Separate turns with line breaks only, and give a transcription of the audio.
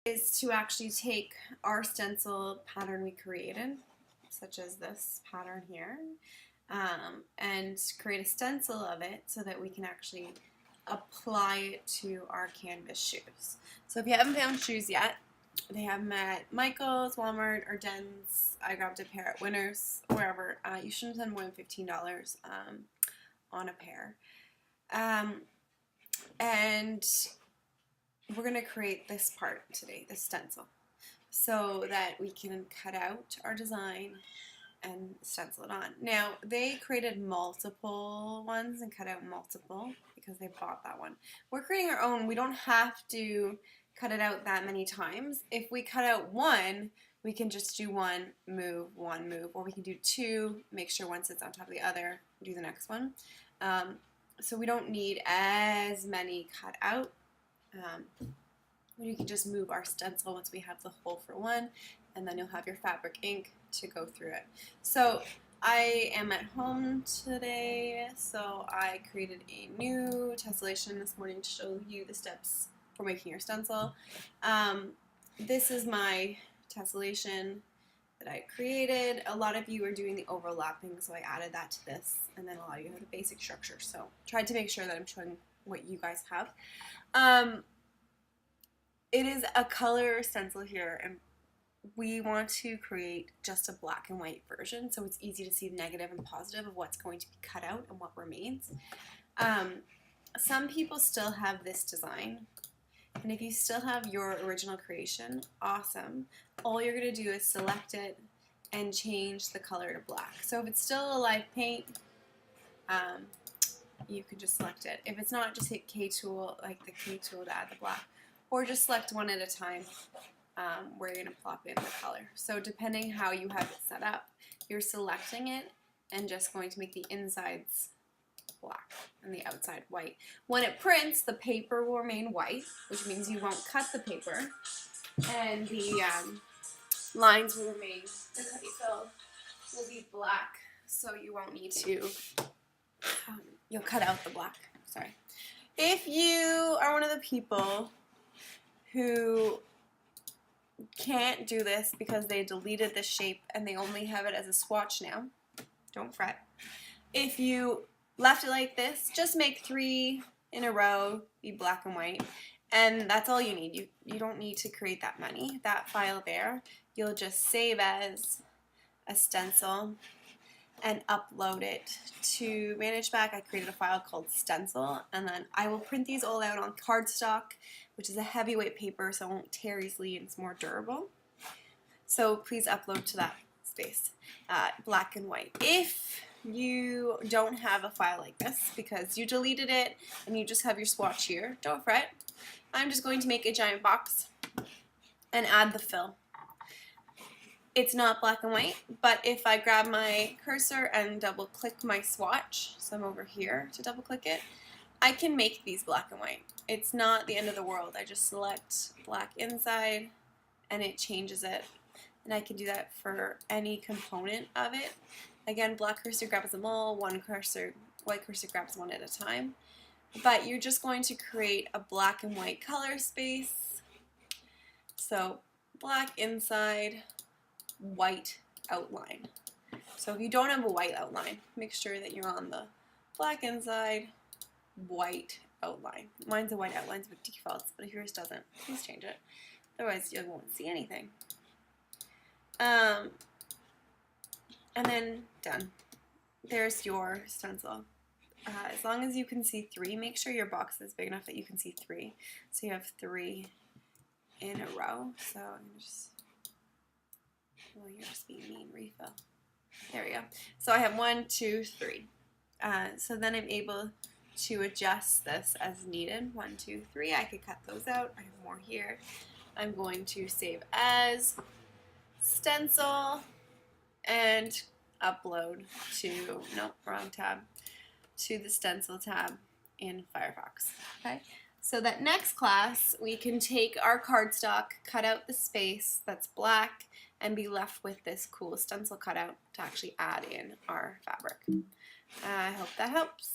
is to actually take our stencil pattern we created, such as this pattern here, and create a stencil of it so that we can actually apply it to our canvas shoes. So if you haven't found shoes yet, they have them at Michael's, Walmart, or Den's. I grabbed a pair at Winners, wherever. You shouldn't spend more than $15 on a pair. And we're going to create this part today, this stencil, so that we can cut out our design and stencil it on. Now, they created multiple ones and cut out multiple because they bought that one. We're creating our own. We don't have to cut it out that many times. If we cut out one, we can just do one move, or we can do two, make sure one sits on top of the other, do the next one. So we don't need as many cut out. You can just move our stencil once we have the hole for one, and then you'll have your fabric ink to go through it. So I am at home today, so I created a new tessellation this morning to show you the steps for making your stencil. This is my tessellation that I created. A lot of you are doing the overlapping, so I added that to this, and then a lot of you have the basic structure. So tried to make sure that I'm showing what you guys have. It is a color stencil here, and we want to create just a black and white version, so it's easy to see the negative and positive of what's going to be cut out and what remains. Some people still have this design, and if you still have your original creation, awesome. All you're going to do is select it and change the color to black. So if it's still a live paint, you can just select it. If it's not, just hit K tool, like the K tool to add the black, or just select one at a time where you're going to plop in the color. So depending how you have it set up, you're selecting it and just going to make the insides black and the outside white. When it prints, the paper will remain white, which means you won't cut the paper, and the lines will remain, the cutting fill will be black, so you won't need to, you'll cut out the black, sorry. If you are one of the people who can't do this because they deleted this shape and they only have it as a swatch now, don't fret. If you left it like this, just make 3 in a row, be black and white, and that's all you need. You don't need to create that many. That file there, you'll just save as a stencil and upload it to ManageBack. I created a file called stencil, and then I will print these all out on cardstock, which is a heavyweight paper, so it won't tear easily and it's more durable. So please upload to that space, black and white. If you don't have a file like this because you deleted it and you just have your swatch here, don't fret. I'm just going to make a giant box and add the fill. It's not black and white, but if I grab my cursor and double click my swatch, so I'm over here to double click it, I can make these black and white. It's not the end of the world. I just select black inside and it changes it. And I can do that for any component of it. Again, black cursor grabs them all, white cursor grabs one at a time. But you're just going to create a black and white color space. So black inside, white outline. So if you don't have a white outline, make sure that you're on the black inside, white outline. Mine's a white outline with defaults, but if yours doesn't, please change it. Otherwise you won't see anything. And then done. There's your stencil. As long as you can see 3, make sure your box is big enough that you can see 3. So you have 3 in a row. So I'm just, well, you're just being mean, refill. There we go. So I have 1, 2, 3. So then I'm able to adjust this as needed. 1, 2, 3. I could cut those out. I have more here. I'm going to save as stencil and upload to, nope, wrong tab, to the stencil tab in Firefox. Okay, so that next class we can take our cardstock, cut out the space that's black, and be left with this cool stencil cutout to actually add in our fabric. I hope that helps.